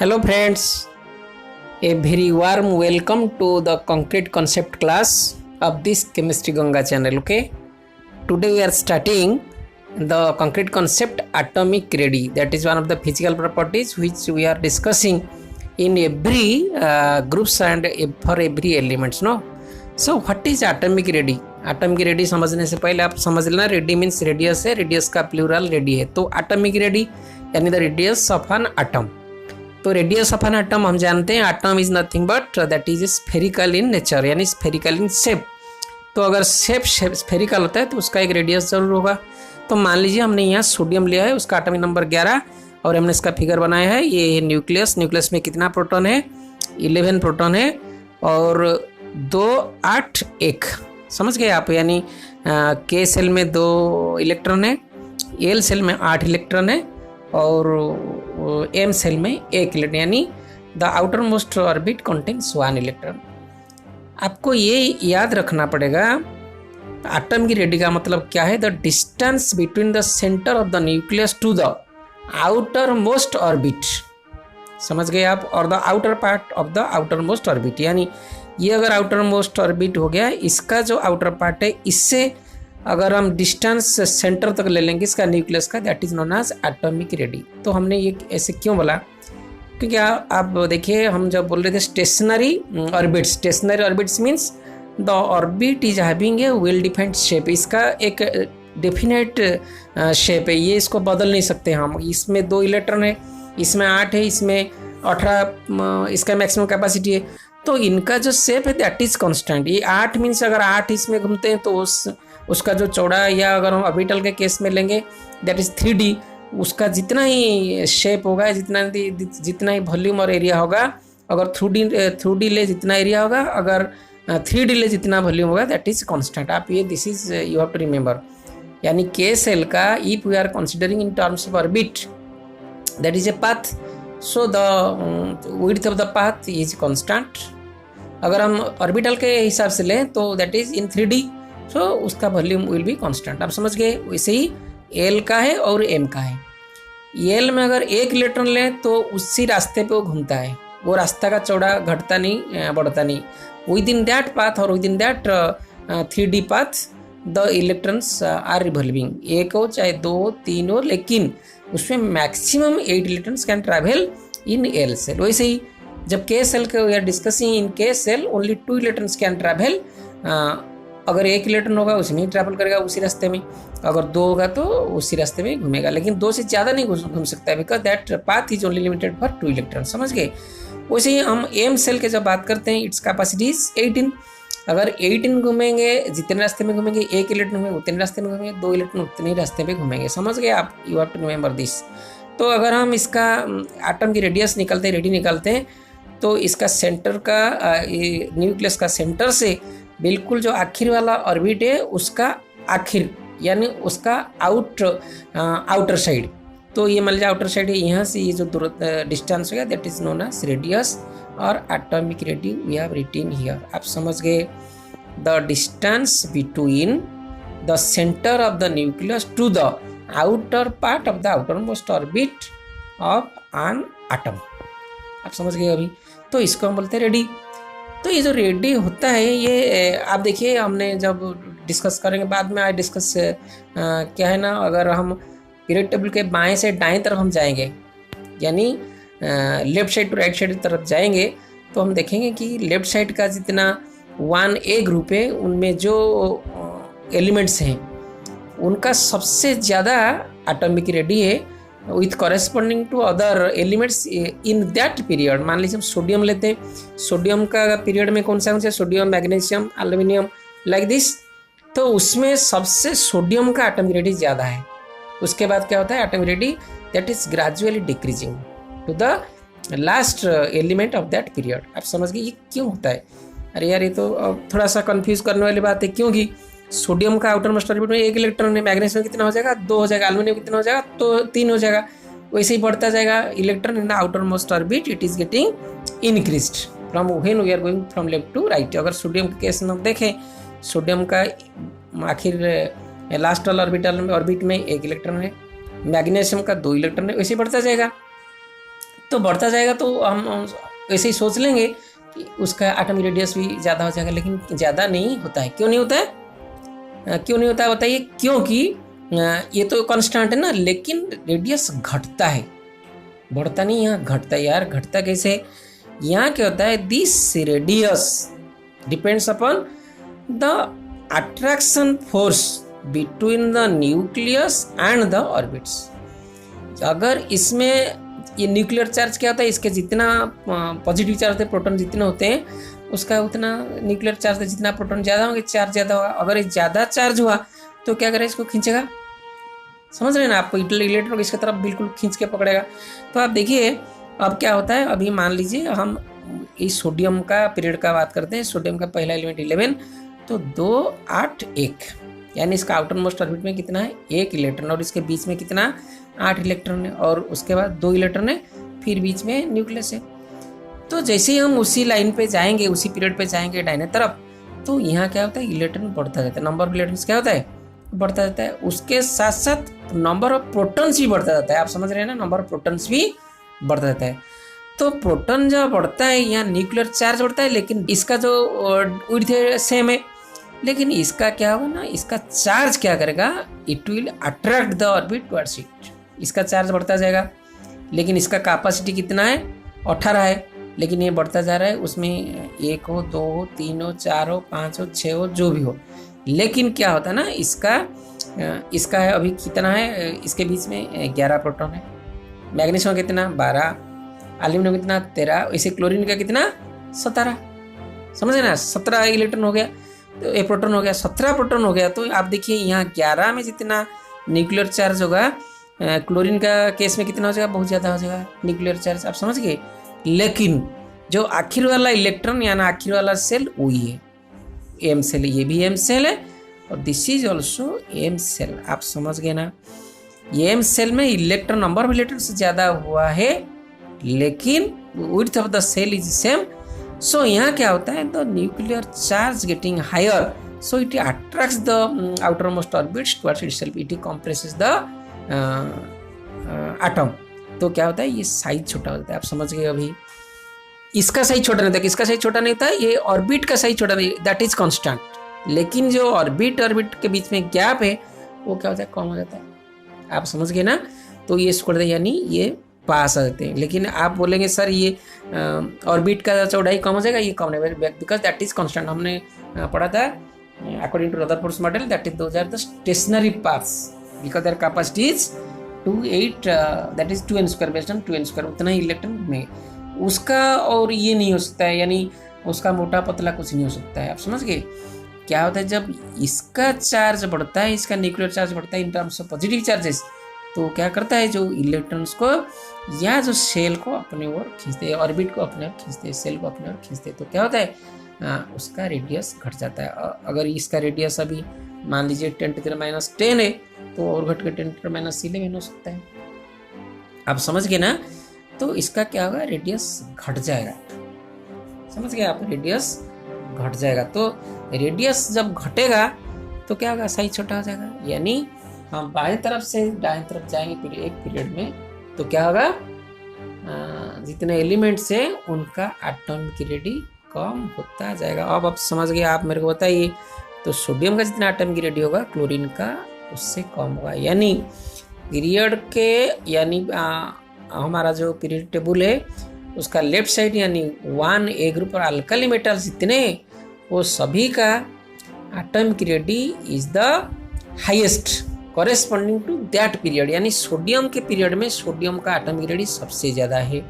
Hello friends, a very warm welcome to the concrete concept class of this Chemistry Ganga channel. Okay, today we are starting the concrete concept atomic radii. That is one of the physical properties which we are discussing in every groups and for every elements. No, so what is atomic radii? Atomic ready समझने से पहले आप समझ लेना, ready means radius है, radius का plural ready है। तो एटॉमिक रेडी यानी the radius of an atom. तो रेडियस ऑफ एन एटम हम जानते हैं, atom is nothing but that is spherical in nature, यानी स्फेरिकल इन शेप। तो अगर शेप स्फेरिकल होता है तो उसका एक रेडियस जरूर होगा। तो मान लीजिए हमने यहाँ सोडियम लिया है, उसका एटॉमिक नंबर 11 और हमने इसका फिगर बनाया है। ये न्यूक्लियस, न्यूक्लियस में कितना प्रोटॉन है? 11 प्रोटॉन है और 2 8 1, समझ गए आप। यानी के सेल में 2 इलेक्ट्रॉन है, एल सेल में 8 इलेक्ट्रॉन है और एम सेल में 1 इलेक्ट्रॉन, यानी the outer most orbit contains 1 electron. आपको ये याद रखना पड़ेगा, एटम की रेडी का मतलब क्या है? The distance between the centre of the nucleus to the outer most orbit, समझ गए आप, और the outer part of the outer most orbit. यानी ये अगर आउटर मोस्ट ऑर्बिट हो गया, इसका जो आउटर पार्ट है, इससे अगर हम डिस्टेंस सेंटर तक ले लेंगे इसका न्यूक्लियस का, that is known as atomic radii. तो हमने ये ऐसे क्यों बोला? क्योंकि आप देखिए, हम जब बोल रहे थे stationary orbits, stationary orbits means the orbit is having a well defined shape. इसका एक डेफिनेट शेप है, ये इसको बदल नहीं सकते हम। इसमें 2 इलेक्ट्रॉन है, इसमें 8 है, इसमें 18 इसका मैक्सिमम कैपेसिटी है। तो इनका जो शेप है दैट इज कांस्टेंट। ये 8 मीन्स अगर 8 इसमें घूमते हैं तो उसका जो चौड़ा, या अगर हम ऑर्बिटल के केस में लेंगे दैट इज 3D, उसका जितना ही शेप होगा, जितना ही वॉल्यूम और एरिया होगा, अगर 2D ले जितना एरिया होगा, अगर 3D ले जितना वॉल्यूम होगा, दैट इज कांस्टेंट। आप ये this is you have to remember. यानी के सेल का if we are considering in terms of orbit, that is a path, so the width of the path is constant. अगर हम orbital के हिसाब से लें तो दैट इज इन 3D, सो उसका वॉल्यूम विल बी कांस्टेंट। आप समझ गए? वैसे ही एल का है और एम का है। एल में अगर 1 इलेक्ट्रॉन लें तो उसी रास्ते पे वो घूमता है, वो रास्ता का चौड़ा घटता नहीं, बढ़ता नहीं। विद इन दैट पाथ और within that 3D path the electrons are revolving. 1 हो चाहे 2 3 हो, लेकिन उसमें maximum 8 electrons can travel in L shell. वैसे ही जब के सेल के we are discussing in K shell, only 2 electrons can travel. अगर 1 इलेक्ट्रॉन होगा उसमें ही ट्रैवल करेगा, उसी रास्ते में। अगर 2 होगा तो उसी रास्ते में घूमेगा, लेकिन 2 से ज़्यादा नहीं घूम सकता है, because that path is only limited for 2 electron. समझ गए? वैसे ही हम एम सेल के जब बात करते हैं, इट्स कैपेसिटी इज 18। अगर 18 घूमेंगे, जितने रास्ते में घूमेंगे, 1 इलेक्ट्रॉन घूमेंगे उतने रास्ते में घूमेंगे, 2 इलेक्ट्रॉन उतने ही रास्ते में घूमेंगे। समझ गए आप? You have to remember this. तो अगर हम इसका एटम की रेडियस निकालते हैं, रेडी निकालते हैं, तो इसका सेंटर का न्यूक्लियस का सेंटर से बिल्कुल जो आखिर वाला ऑर्बिट है उसका आखिर, यानी उसका आउटर साइड। तो ये मान लीजिए आउटर साइड है, यहाँ से ये जो डिस्टेंस होगा that is known as radius और atomic radii we have written here. आप समझ गए? The distance between the centre of the nucleus to the outer part of the outer most orbit of an atom. आप समझ गए अभी? तो इसको हम बोलते हैं रेडी। तो ये जो रेडी होता है, ये आप देखिए, हमने जब डिस्कस करेंगे बाद में, डिस्कस क्या है ना, अगर हम पीरियड टेबल के बाएं से दाएं तरफ हम जाएंगे, यानी left side to right side की तरफ जाएंगे, तो हम देखेंगे कि लेफ्ट साइड का जितना 1A ग्रुप है, उनमें जो एलिमेंट्स हैं उनका सबसे ज़्यादा एटॉमिक रेडी है with corresponding to other elements in that period. मान लीजिए हम सोडियम लेते हैं, सोडियम का पीरियड में कौन सा है? Sodium, magnesium, aluminium, like this. तो उसमें सबसे सोडियम का एटॉमिक रेडी ज़्यादा है। उसके बाद क्या होता है? Atomic radii that is gradually decreasing to the last element of that period. आप समझ गए ये क्यों होता है? अरे यार, ये तो थोड़ा सा कन्फ्यूज करने वाली बात है, क्योंकि सोडियम का आउटर मोस्ट ऑर्बिट में 1 इलेक्ट्रॉन है, मैग्नीशियम कितना हो जाएगा? 2 हो जाएगा, एल्यूमिनियम कितना हो जाएगा? तो 3 हो जाएगा। वैसे ही बढ़ता जाएगा electron in the outer most orbit, it is getting increased from when we are going from left to right. अगर सोडियम के केस में हम देखें, सोडियम का आखिर लास्ट वाला ऑर्बिट में 1 इलेक्ट्रॉन है, मैग्नीशियम का 2 इलेक्ट्रॉन है, वैसे बढ़ता जाएगा। तो बढ़ता जाएगा तो हम ऐसे ही सोच लेंगे कि उसका एटॉमिक रेडियस भी ज़्यादा हो जाएगा, लेकिन ज़्यादा नहीं होता है। क्यों नहीं होता है? क्यों नहीं होता है बताइए? क्योंकि ये तो कांस्टेंट है ना, लेकिन रेडियस घटता है, बढ़ता नहीं, यहाँ घटता है। यार घटता कैसे? यहाँ क्या होता है, this radius depends upon the attraction force between the nucleus and the orbits. अगर इसमें ये न्यूक्लियर चार्ज क्या होता है, इसके जितना पॉजिटिव चार्ज होते हैं, प्रोटॉन जितने होते हैं उसका उतना न्यूक्लियर चार्ज, जितना प्रोटॉन ज़्यादा होंगे चार्ज ज़्यादा होगा। अगर ये ज़्यादा चार्ज हुआ तो क्या करेगा, इसको खींचेगा। समझ रहे हैं ना आप? इलेक्ट्रॉन इसकी तरफ बिल्कुल खींच के पकड़ेगा। तो आप देखिए अब क्या होता है। अभी मान लीजिए हम इस सोडियम का पीरियड का बात करते हैं। सोडियम का पहला एलिमेंट 11, तो 2 8 1, यानी इसका आउटर मोस्ट ऑर्बिट में कितना है, 1 इलेक्ट्रॉन, और इसके बीच में कितना, 8 इलेक्ट्रॉन है, और उसके बाद 2 इलेक्ट्रॉन है, फिर बीच में न्यूक्लियस है। तो जैसे ही हम उसी लाइन पे जाएंगे, उसी पीरियड पे जाएंगे दाहिने तरफ, तो यहाँ क्या होता है, इलेक्ट्रॉन बढ़ता जाता है। नंबर ऑफ इलेक्ट्रॉन्स क्या होता है, बढ़ता जाता है। उसके साथ साथ नंबर ऑफ प्रोटॉन्स भी बढ़ता जाता है। आप समझ रहे हैं ना, नंबर ऑफ प्रोटॉन्स भी बढ़ता जाता है। तो प्रोटॉन जब बढ़ता है, यहाँ न्यूक्लियर चार्ज बढ़ता है, लेकिन इसका जो विड्थ सेम है, लेकिन इसका क्या होगा ना, इसका चार्ज क्या करेगा, it will attract the orbit towards it. इसका चार्ज बढ़ता जाएगा, लेकिन इसका कैपेसिटी कितना है, 18 है, लेकिन ये बढ़ता जा रहा है। उसमें 1 हो, 2 हो, 3 हो, 4 हो, 5 हो, 6 हो, जो भी हो, लेकिन क्या होता है ना, इसका है अभी कितना है, इसके बीच में 11 प्रोटॉन है। मैग्नीशियम कितना, 12, एल्यूमिनियम कितना, 13, इसे क्लोरीन का कितना, 17। समझे ना, 17 इलेक्ट्रॉन हो गया, तो एक प्रोटॉन हो गया, 17 प्रोटॉन हो गया। तो आप देखिए यहाँ 11 में जितना न्यूक्लियर चार्ज होगा, क्लोरीन का केस में कितना हो जाएगा, बहुत ज़्यादा हो जाएगा न्यूक्लियर चार्ज। आप समझ गए? लेकिन जो आखिर वाला इलेक्ट्रॉन यानी आखिर वाला सेल वही है एम सेल, ये भी एम सेल है, और this is also M shell. आप समझ गए ना? ये एम सेल में इलेक्ट्रॉन, नंबर ऑफ इलेक्ट्रॉन से ज़्यादा हुआ है, लेकिन width of the shell is same. So यहाँ क्या होता है, the nuclear charge getting higher, so it attracts the outer most orbits towards itself, it compresses the atom. तो क्या होता है, ये साइज छोटा होता है। आप समझ गए? अभी इसका साइज छोटा नहीं था, किसका साइज छोटा नहीं था, ये ऑर्बिट का साइज छोटा नहीं, दैट इज कांस्टेंट। लेकिन जो ऑर्बिट के बीच में गैप है वो क्या होता है, कम हो जाता है। आप समझ गए ना? तो ये स्क्वायर यानी ये पास आ जाते हैं। लेकिन आप बोलेंगे सर ये ऑर्बिट का चौड़ाई कम हो जाएगा, ये कम नहीं, बिकॉज दैट इज कांस्टेंट। हमने पढ़ा था according to Rutherford model, that is those are the stationary paths because their capacity is 28, that is 2n square, based on 2n square, उतना ही इलेक्ट्रॉन में उसका, और ये नहीं हो सकता है, यानी उसका मोटा पतला कुछ नहीं हो सकता है। आप समझ गए? क्या होता है, जब इसका चार्ज बढ़ता है, इसका न्यूक्लियर चार्ज बढ़ता है इन टर्म्स ऑफ पॉजिटिव चार्जेस, तो क्या करता है, जो इलेक्ट्रॉन्स को या जो सेल को अपने ओर खींचते हैं, ऑर्बिट को अपने ओर खींचते हैं, सेल को अपने ओर खींचते हैं, तो क्या होता है, उसका रेडियस घट जाता है। अगर इसका रेडियस अभी मान लीजिए 10⁻10 है, तो और घट के 10⁻11 हो सकता है। आप समझ गए ना? तो इसका क्या होगा, रेडियस घट जाएगा। समझ गए आप? रेडियस घट जाएगा। तो रेडियस जब घटेगा तो क्या होगा, साइज छोटा हो जाएगा। यानी हम बाएं तरफ से दाएं तरफ जाएंगे एक पीरियड में, तो क्या होगा, जितने एलिमेंट्स हैं उनका एटॉमिक रेडी कम होता जाएगा। अब आप समझ गए? आप मेरे को बताइए, तो सोडियम का जितना एटॉमिक रेडी होगा, क्लोरीन का उससे कम होगा। यानी पीरियड के, यानी हमारा जो पीरियड टेबल है उसका लेफ्ट साइड यानी 1A ग्रुप और अल्काली मेटल्स जितने, वो सभी का atomic radii is the highest corresponding to that period. यानी सोडियम के पीरियड में सोडियम का एटॉमिक रेडी सबसे ज्यादा है।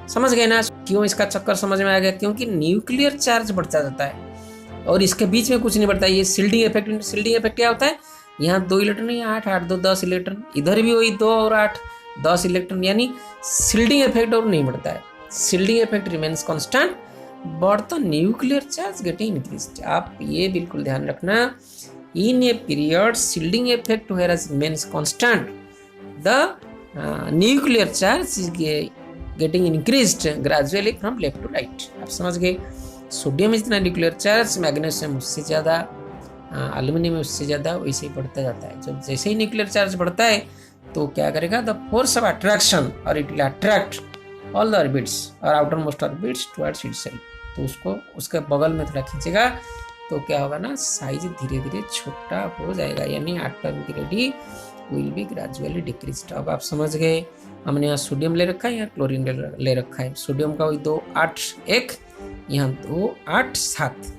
समझ गए ना? क्यों इसका चक्कर समझ में आ गया? क्योंकि न्यूक्लियर चार्ज बढ़ता जाता है और इसके बीच में कुछ नहीं बढ़ता। ये शिल्डिंग इफेक्ट, शिल्डिंग इफेक्ट क्या होता है, यहाँ 2 इलेक्ट्रॉन है, 8 8 2 10 इलेक्ट्रॉन, इधर भी वही 2 और 8 10 इलेक्ट्रॉन, यानी शिल्डिंग इफेक्ट और नहीं बढ़ता है। Shielding effect remains constant but the nuclear charge getting increased. आप ये बिल्कुल ध्यान रखना, in a period shielding effect whereas remains constant, the nuclear charge is getting increased gradually from left to right। आप समझ गए? सोडियम में जितना न्यूक्लियर चार्ज, मैग्नीशियम उससे ज़्यादा, एल्यूमिनियम उससे ज़्यादा, वैसे ही बढ़ता जाता है। जब जैसे ही न्यूक्लियर चार्ज बढ़ता है तो क्या करेगा, द फोर्स ऑफ अट्रैक्शन, और it will attract all the orbits और outermost orbits towards itself. तो उसको उसके बगल में थोड़ा खींचेगा तो क्या होगा ना, साइज धीरे धीरे छोटा हो जाएगा, यानी atomic ready will be gradually decrease. अब आप समझ गए, हमने यहाँ सोडियम ले रखा है, यहाँ क्लोरीन ले रखा है। सोडियम का वही 2 8 1, यहाँ 2 8 7,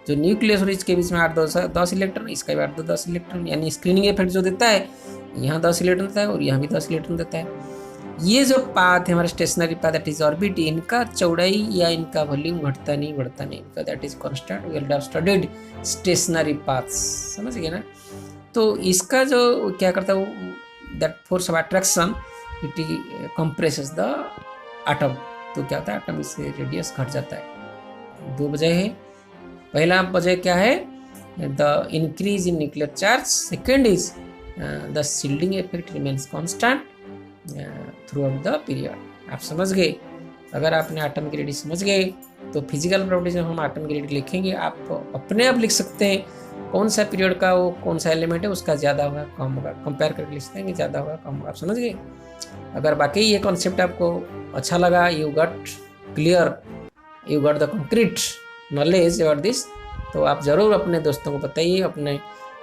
जो न्यूक्लियस और इसके बीच में 8 10 इलेक्ट्रॉन, इसका भी 8 10 इलेक्ट्रॉन, यानी स्क्रीनिंग इफेक्ट जो देता है, यहाँ 10 इलेक्ट्रॉन देता है और यहाँ भी 10 इलेक्ट्रॉन देता है। ये जो पाथ है हमारा stationary path, that is orbit, इनका चौड़ाई या इनका वॉल्यूम घटता नहीं बढ़ता नहीं, इनका that is constant. We have studied stationary paths, समझ गए ना। तो इसका जो क्या करता है, that force of attraction it compresses the atom. तो क्या होता है, एटम इससे रेडियस घट जाता है। 2 वजह है। पहला वजह क्या है, the increase in nuclear charge. Second is the shielding effect remains constant through out the period. आप समझ गए। अगर आपने एटॉमिक रेडी समझ गए तो फिजिकल प्रॉपर्टीज में हम एटॉमिक रेडी लिखेंगे, आप अपने आप लिख सकते हैं कौन सा पीरियड का वो कौन सा एलिमेंट है, उसका ज़्यादा होगा कम होगा, कंपेयर करके लिख सकते हैं कि ज़्यादा होगा कम होगा। आप समझ गए। अगर बाकी ये कॉन्सेप्ट आपको अच्छा लगा, you got clear, you got the concrete knowledge about this, तो आप ज़रूर अपने दोस्तों को बताइए, अपने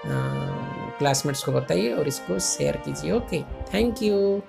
क्लासमेट्स को बताइए और इसको शेयर कीजिए। Okay, thank you.